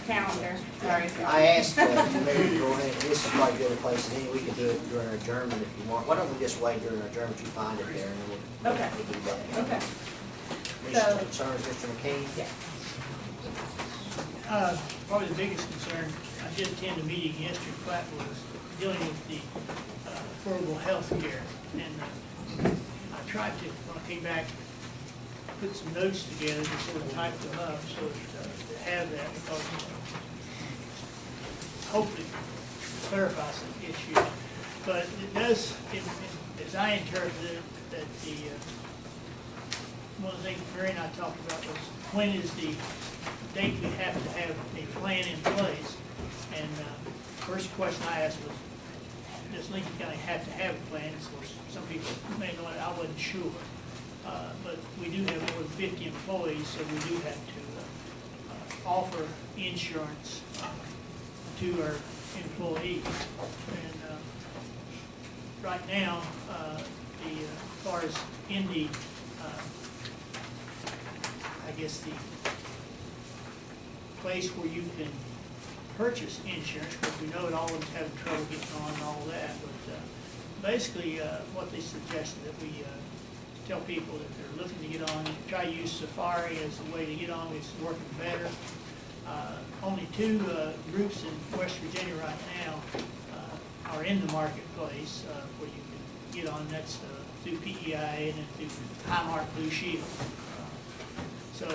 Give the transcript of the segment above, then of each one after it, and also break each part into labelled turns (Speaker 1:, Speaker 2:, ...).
Speaker 1: Calendar, sorry.
Speaker 2: I asked Mary to go ahead, this is probably a good place, and then we can do it during our adjournment if you want. Why don't we just wait during our adjournment, you find it there, and then we'll.
Speaker 1: Okay.
Speaker 2: we'll do that.
Speaker 1: Okay.
Speaker 2: Commissioner concerns, Mr. McKean?
Speaker 1: Yeah.
Speaker 3: Probably the biggest concern, I did attend a meeting yesterday, Platt was dealing with the affordable health care. And I tried to, when I came back, put some notes together to sort of type them up so to have that, because hopefully clarify some issues. But it does, as I interpreted it, that one of the things Mary and I talked about was when is the date we have to have a plan in place. And first question I asked was, does Lincoln County have to have a plan? Of course, some people may know it, I wasn't sure. But we do have more than 50 employees, so we do have to offer insurance to our employees. And right now, as far as in the, I guess the place where you can purchase insurance, because we know that all of them having trouble getting on and all that, but basically what they suggested that we tell people that they're looking to get on, try to use Safari as a way to get on. It's working better. Only two groups in West Virginia right now are in the marketplace where you can get on. That's through PEI and then through Highmark Blue Shield. So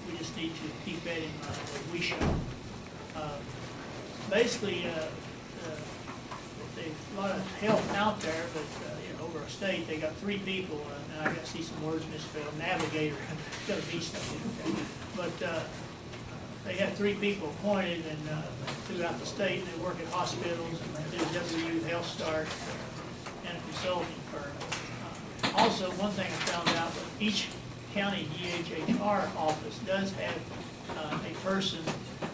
Speaker 3: we just need to keep that in mind as we show. Basically, there's a lot of help out there, but over a state, they got 3 people, and I got to see some words misspelled. Navigator, got to be something. But they have 3 people appointed, and throughout the state, they work at hospitals and do W Health Start and a consulting firm. Also, one thing I found out, each county DHHR office does have a person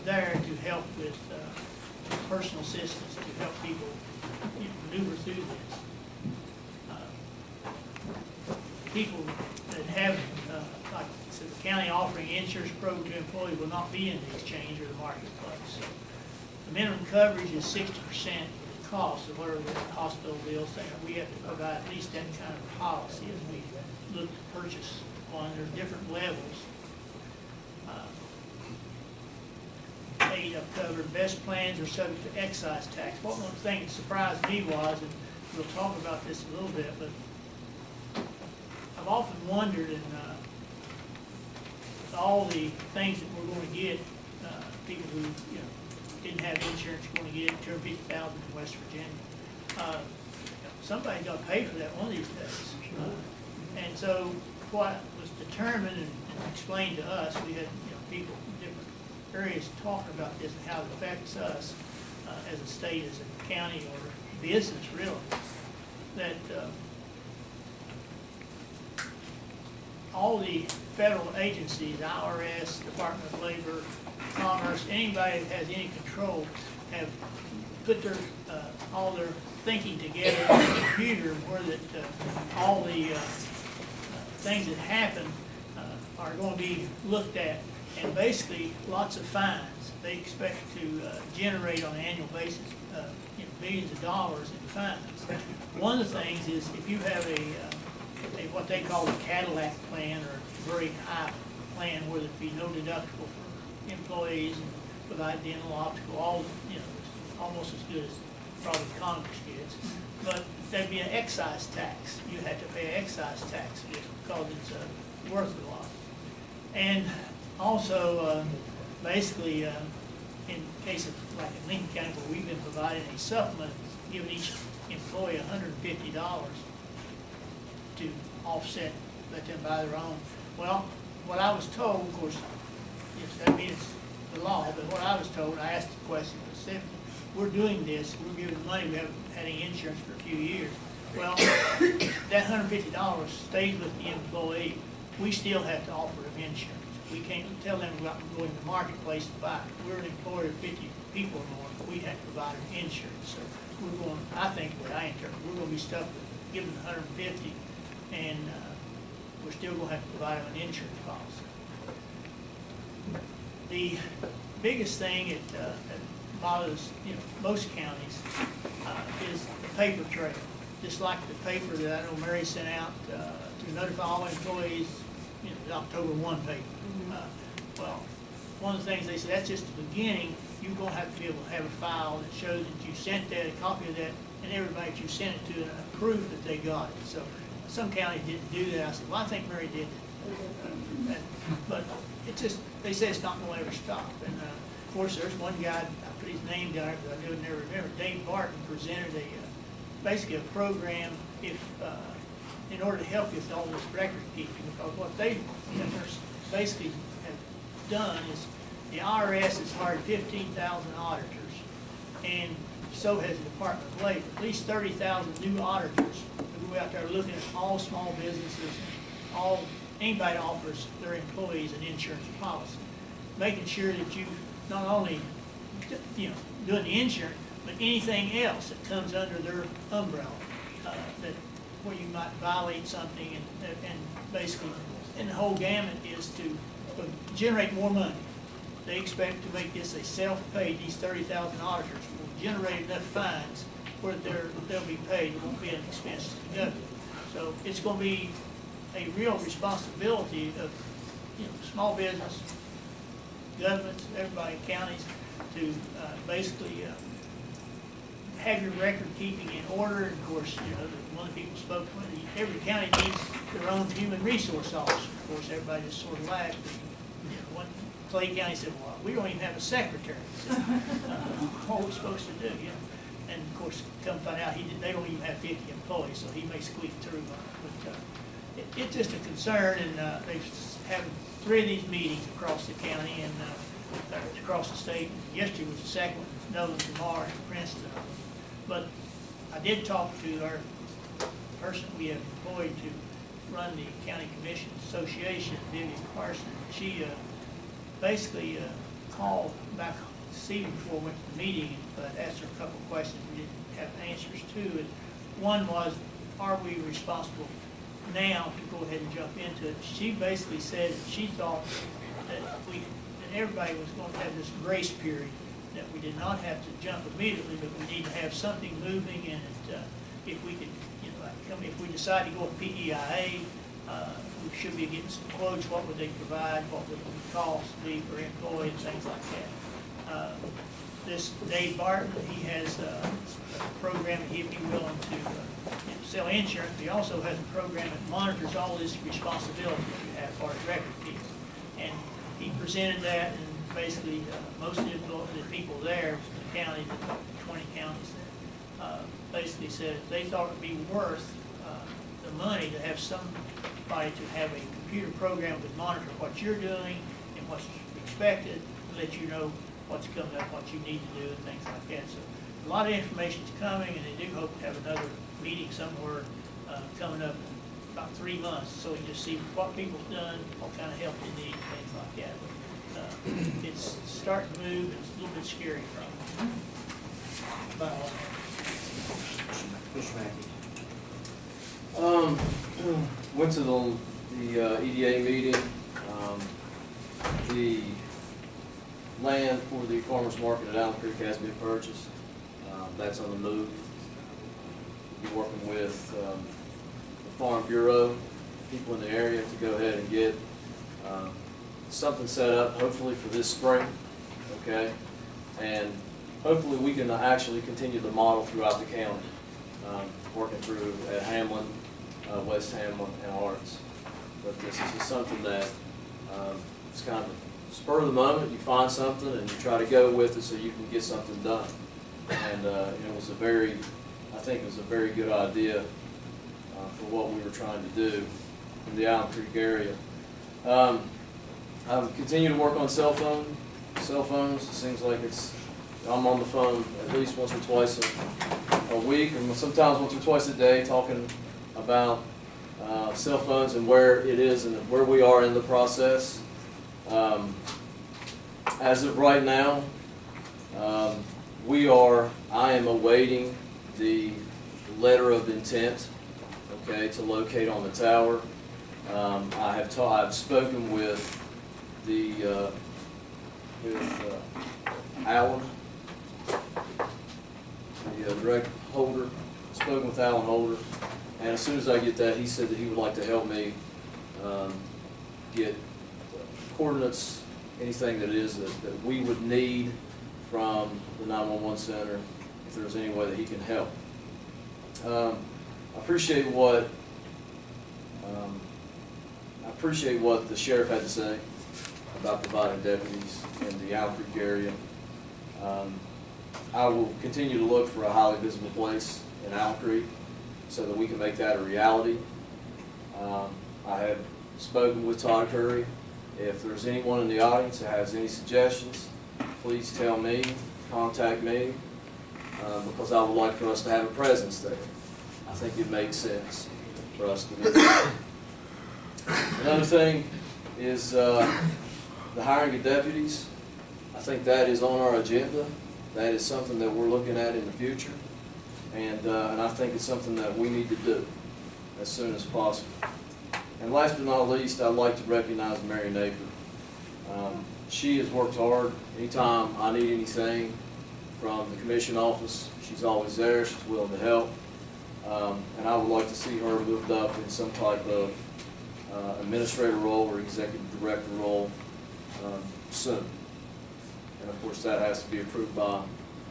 Speaker 3: there to help with personal assistance to help people maneuver through this. People that have, like the county offering insurance program to employees will not be in the exchange or the marketplace. So the minimum coverage is 60% of the cost of whatever the hospital bills. We have to provide at least that kind of policy as we look to purchase one. There's different levels. I've covered best plans are subject to excise tax. One thing that surprised me was, and we'll talk about this a little bit, but I've often wondered, and all the things that we're going to get, people who didn't have insurance are going to get $250,000 in West Virginia. Somebody's got to pay for that one of these days. And so what was determined and explained to us, we had people from different areas talking about this and how it affects us as a state, as a county, or business really, that all the federal agencies, IRS, Department of Labor, Commerce, anybody that has any control have put their all their thinking together on the computer where that all the things that happen are going to be looked at, and basically lots of fines. They expect to generate on an annual basis billions of dollars in fines. One of the things is if you have a what they call a Cadillac plan, or a very high plan where there'd be no deductible for employees and provide dental, optical, all almost as good as probably Congress gets. But there'd be an excise tax. You had to pay an excise tax just because it's worth a lot. And also, basically, in case of like in Lincoln County, where we've been providing a supplement, giving each employee $150 to offset, let them buy their own. Well, what I was told, of course, yes, that means the law, but what I was told, I asked the question specifically, we're doing this, we're giving money, we haven't had any insurance for a few years. Well, that $150 stays with the employee. We still have to offer them insurance. We can't tell them to go out and go in the marketplace to buy it. We're an employer of 50 people or more, but we have to provide them insurance. So we're going, I think what I interpret, we're going to be stuck with giving them $150, and we're still going to have to provide them an insurance policy. The biggest thing that bothers, most counties, is the paper trail. Just like the paper that I know Mary sent out to notify all employees, the October 1 paper. Well, one of the things they said, that's just the beginning. You're gonna have to be able to have a file that shows that you sent that, a copy of that, and everybody that you sent it to, and a proof that they got it. So some counties didn't do that. I said, well, I think Mary did. But it just, they say it's not gonna ever stop. And of course, there's one guy, I put his name down there, but I do never remember. Dave Barton presented basically a program in order to help you with all this record keeping, because what they basically have done is the IRS has hired 15,000 auditors, and so has the Department of Labor. At least 30,000 new auditors who go out there looking at all small businesses, anybody that offers their employees an insurance policy, making sure that you not only doing the insurance, but anything else that comes under their umbrella, where you might violate something, and basically, and the whole gamut is to generate more money. They expect to make this a self-paid. These 30,000 auditors will generate enough fines where they'll be paid. It won't be an expense to the government. So it's going to be a real responsibility of small business, governments, everybody, counties, to basically have your record keeping in order. And of course, one of the people spoke with, every county needs their own human resource officer. Of course, everybody just sort of laughed. One Clay County said, well, we don't even have a secretary. So, what are we supposed to do? And of course, come find out they don't even have 50 employees, so he may squeak through. But it's just a concern, and they've had 3 of these meetings across the county and across the state. Yesterday was the second one, Nolan, Lamar, and Princeton. But I did talk to our person we have employed to run the County Commission Association, Vivian Carson. She basically called back this evening before we went to the meeting, but asked her a couple of questions we didn't have answers to. And one was, are we responsible now to go ahead and jump into it? She basically said that she thought that everybody was going to have this grace period, that we did not have to jump immediately, but we need to have something moving, and if we could, if we decide to go with PEIA, we should be getting some quotes. What would they provide? What would the cost be per employee, and things like that. This Dave Barton, he has a program that he'd be willing to sell insurance. He also has a program that monitors all this responsibility that you have as far as record keeping. And he presented that, and basically most of the people there, the county, the 20 counties, basically said they thought it would be worth the money to have somebody to have a computer program that monitor what you're doing and what's expected, to let you know what's coming up, what you need to do, and things like that. So a lot of information is coming, and they do hope to have another meeting somewhere coming up in about 3 months, so we can just see what people's done, what kind of help they need, things like that. But it's starting to move, and it's a little bit scary from it. But,
Speaker 2: Mr. Mackey.
Speaker 1: Went to the EDA meeting. The land for the farmer's market at Allen Creek has been purchased. That's on the move. We'll be working with the Farm Bureau, people in the area, to go ahead and get something set up, hopefully for this spring, okay? And hopefully we can actually continue the model throughout the county, working through at Hamlin, West Hamlin, and Arts. But this is just something that it's kind of spur of the moment. You find something and you try to go with it so you can get something done. And it was I think it was a very good idea for what we were trying to do in the Allen Creek area. I continue to work on cell phones. It seems like I'm on the phone at least once or twice a week, and sometimes once or twice a day, talking about cell phones and where it is and where we are in the process. As of right now, I am awaiting the letter of intent, okay, to locate on the tower. I've spoken with Alan, the Director Holder, spoken with Alan Holder, and as soon as I get that, he said that he would like to help me get coordinates, anything that it is that we would need from the 911 center, if there's any way that he can help. I appreciate what the sheriff had to say about providing deputies in the Allen Creek area. I will continue to look for a highly visible place in Allen Creek so that we can make that a reality. I have spoken with Todd Curry. If there's anyone in the audience that has any suggestions, please tell me, contact me, because I would like for us to have a presence there. I think it makes sense for us to do that. Another thing is the hiring of deputies. I think that is on our agenda. That is something that we're looking at in the future, and I think it's something that we need to do as soon as possible. And last but not least, I'd like to recognize Mary Napier. She has worked hard. Anytime I need anything from the commission office, she's always there. She's willing to help. And I would like to see her moved up in some type of administrator role or executive director role soon. And of course, that has to be approved by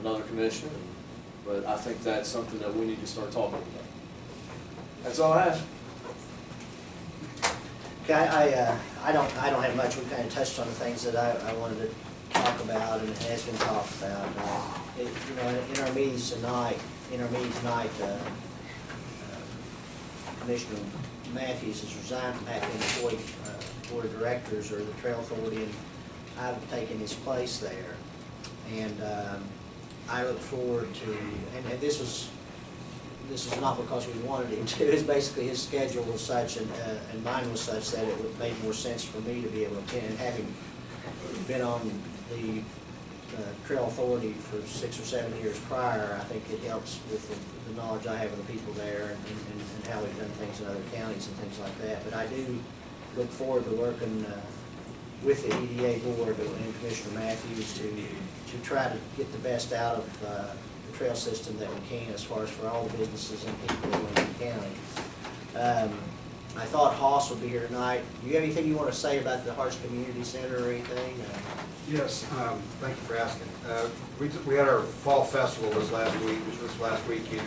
Speaker 1: another commissioner. But I think that's something that we need to start talking about. That's all I have.
Speaker 2: Okay, I don't have much. We kind of touched on the things that I wanted to talk about, and it has been talked about. In our meetings tonight, Commissioner Matthews has resigned from having employed board of directors or the Trail Authority, and I've taken his place there. And I look forward to, and this is not because we wanted him to. It's basically his schedule was such, and mine was such that it would make more sense for me to be able to attend. And having been on the Trail Authority for 6 or 7 years prior, I think it helps with the knowledge I have of the people there and how we've done things in other counties and things like that. But I do look forward to working with the EDA board and Commissioner Matthews to try to get the best out of the trail system that we can as far as for all the businesses and people in Lincoln County. I thought Hoss would be here tonight. Do you have anything you want to say about the Harts Community Center or anything?
Speaker 4: Yes, thank you for asking. We had our fall festival this last weekend,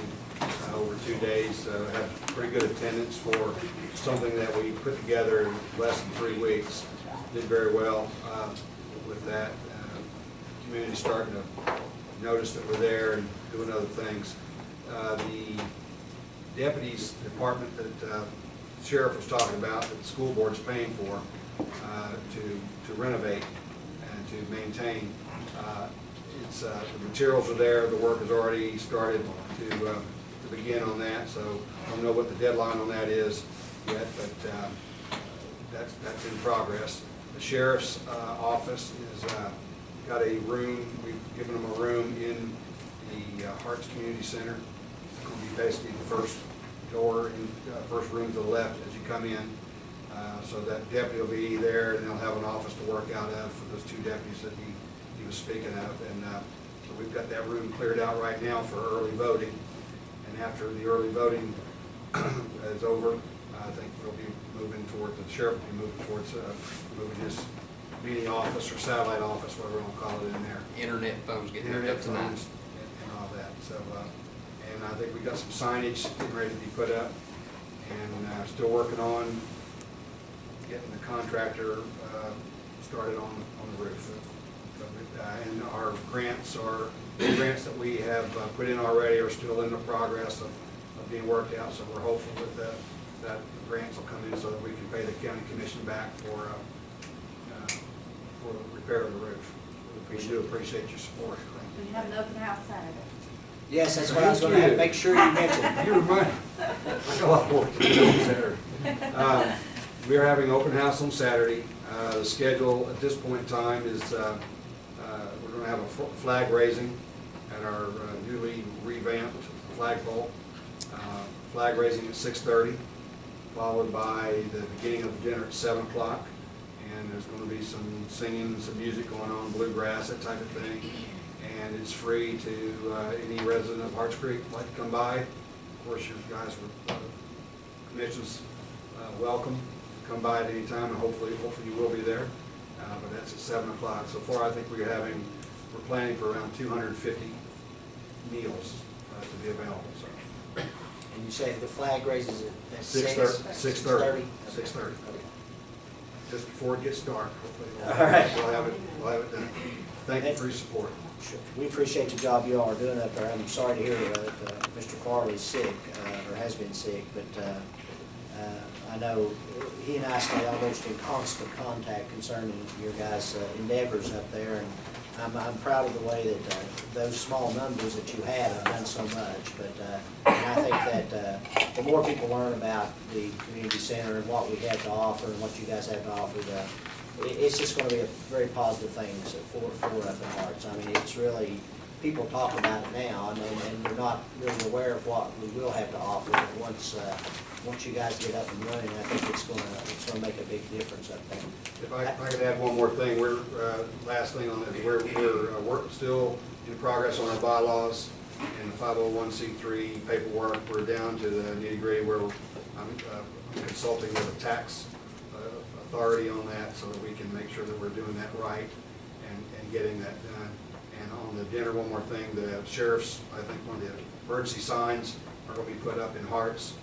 Speaker 4: over 2 days. Had pretty good attendance for something that we put together in less than 3 weeks. Did very well with that. Community starting to notice that we're there and doing other things. The deputies department that the sheriff was talking about, that the school board's paying for to renovate and to maintain. The materials are there. The work has already started to begin on that. So I don't know what the deadline on that is yet, but that's in progress. The sheriff's office is got a room. We've given them a room in the Harts Community Center. It's going to be basically the first door in first room to the left as you come in. So that deputy will be there, and they'll have an office to work out of for those 2 deputies that he was speaking of. And so we've got that room cleared out right now for early voting. And after the early voting is over, I think we'll be moving towards, the sheriff will be moving towards moving his meeting office or satellite office, whatever you want to call it, in there.
Speaker 5: Internet phones getting hooked
Speaker 4: Internet
Speaker 5: up tonight.
Speaker 4: phones and all that. So, and I think we got some signage getting ready to be put up, and still working on getting the contractor started on the roof. And our grants that we have put in already are still in the progress of being worked out. So we're hopeful that the grants will come in so that we can pay the county commission back for the repair of the roof. We do appreciate your support.
Speaker 6: We have an open house Saturday.
Speaker 2: Yes, that's what I was going to have, make sure you mention.
Speaker 4: You remind me. I got a lot of work to do on Saturday. We are having open house on Saturday. The schedule at this point in time is we're going to have a flag raising at our newly revamped flagpole. Flag raising at 6:30, followed by the beginning of the dinner at 7 o'clock, and there's gonna be some singing and some music going on, bluegrass, that type of thing. And it's free to any resident of Harts Creek who'd like to come by. Of course, you guys were, commission's welcome. Come by at any time, and hopefully you will be there. But that's at 7 o'clock. So far, I think we're planning for around 250 meals to be available, so.
Speaker 2: And you say the flag raises at
Speaker 4: 6:30.
Speaker 2: 6:30?
Speaker 4: 6:30. Just before it gets dark, hopefully.
Speaker 2: All right.
Speaker 4: We'll have it done. Thank you for your support.
Speaker 2: Sure. We appreciate the job you all are doing up there. I'm sorry to hear that Mr. Farley's sick, or has been sick, but I know he and I stay almost in constant contact concerning your guys' endeavors up there, and I'm proud of the way that those small numbers that you have done so much. But and I think that the more people learn about the community center and what we have to offer and what you guys have to offer, it's just going to be a very positive thing for up in Harts. I mean, it's really, people talk about it now, and they're not really aware of what we will have to offer. But once you guys get up and running, I think it's going to make a big difference up there.
Speaker 4: If I could add one more thing, last thing on it, we're still in progress on our bylaws and the 501c3 paperwork. We're down to the nitty-gritty where I'm consulting with a tax authority on that so that we can make sure that we're doing that right and getting that done. And on the dinner, one more thing, the sheriff's, I think one of the emergency signs are going to be put up in Harts,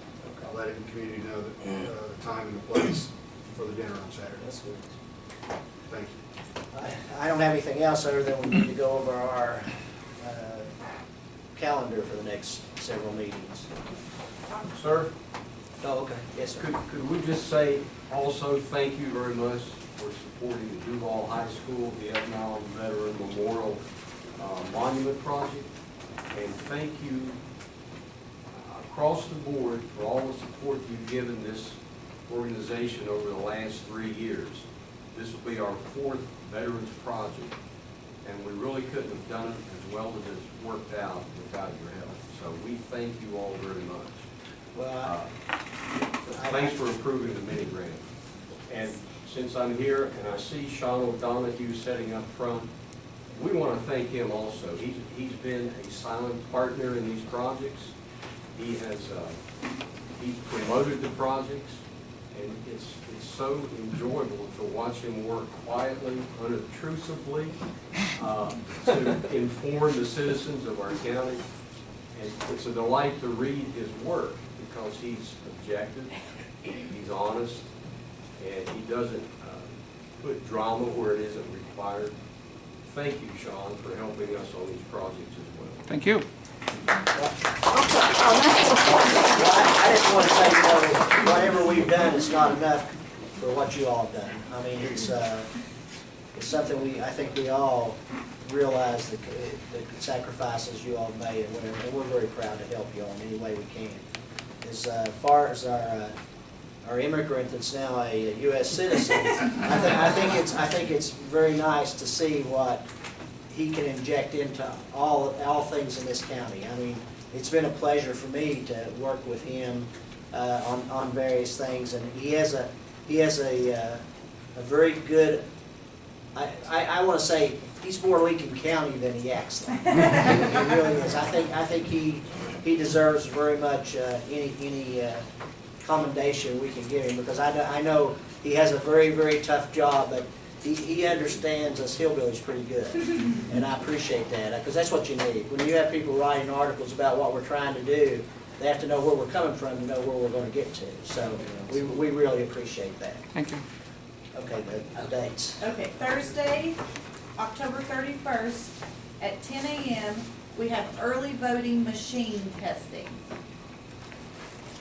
Speaker 4: letting the community know the time and the place for the dinner on Saturday.
Speaker 2: That's good.
Speaker 4: Thank you.
Speaker 2: I don't have anything else other than we need to go over our calendar for the next several meetings.
Speaker 5: Sir,
Speaker 2: Oh, okay. Yes, sir.
Speaker 5: could we just say also thank you very much for supporting the Duval High School, the Etna Veteran Memorial Monument Project, and thank you across the board for all the support you've given this organization over the last 3 years. This will be our 4th Veterans Project, and we really couldn't have done it as well as it's worked out without your help. So we thank you all very much.
Speaker 2: Well,
Speaker 5: Thanks for approving the mini grant. And since I'm here and I see Sean O'Donohue sitting up front, we want to thank him also. He's been a silent partner in these projects. He has he's promoted the projects, and it's so enjoyable to watch him work quietly, unobtrusively, to inform the citizens of our county. And it's a delight to read his work because he's objective, he's honest, and he doesn't put drama where it isn't required. Thank you, Sean, for helping us on these projects as well.
Speaker 7: Thank you.
Speaker 2: I just want to say, whatever we've done is not enough for what you all have done. I mean, it's something I think we all realize the sacrifices you all made and whatever, and we're very proud to help you all in any way we can. As far as our immigrant that's now a U.S. citizen, I think it's very nice to see what he can inject into all things in this county. I mean, it's been a pleasure for me to work with him on various things, and he has a very good. I want to say he's more Lincoln County than he acts like. He really is. I think he deserves very much any commendation we can give him, because I know he has a very, very tough job, but he understands us hillbillies pretty good, and I appreciate that, because that's what you need. When you have people writing articles about what we're trying to do, they have to know where we're coming from to know where we're going to get to. So we really appreciate that.
Speaker 7: Thank you.
Speaker 2: Okay, the dates.
Speaker 6: Okay, Thursday, October 31st at 10 a.m., we have early voting machine testing.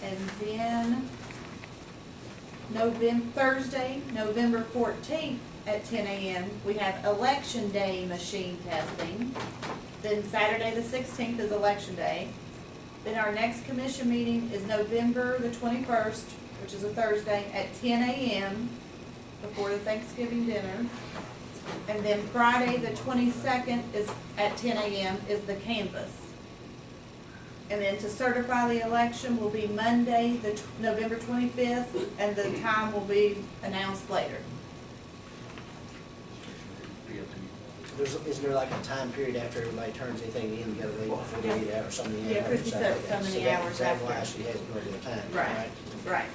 Speaker 6: And then Thursday, November 14th at 10 a.m., we have Election Day machine testing. Then Saturday the 16th is Election Day. Then our next commission meeting is November the 21st, which is a Thursday, at 10 a.m. before the Thanksgiving dinner. And then Friday the 22nd is at 10 a.m. is the canvass. And then to certify the election will be Monday, November 25th, and the time will be announced later.
Speaker 5: be up to you.
Speaker 2: Isn't there like a time period after everybody turns anything in, you gotta wait for 48 hours or something?
Speaker 6: Yeah, Christie said so many hours
Speaker 2: That's why
Speaker 6: after.
Speaker 2: she hasn't really a time,
Speaker 6: Right,
Speaker 2: right?
Speaker 6: right.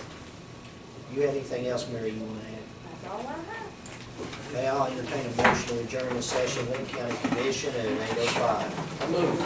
Speaker 2: You have anything else, Mary, you wanna add?
Speaker 6: That's all I have.
Speaker 2: Okay, I'll entertain a motion to adjourn the session, Lynn County Commission at 8:05.
Speaker 1: I move.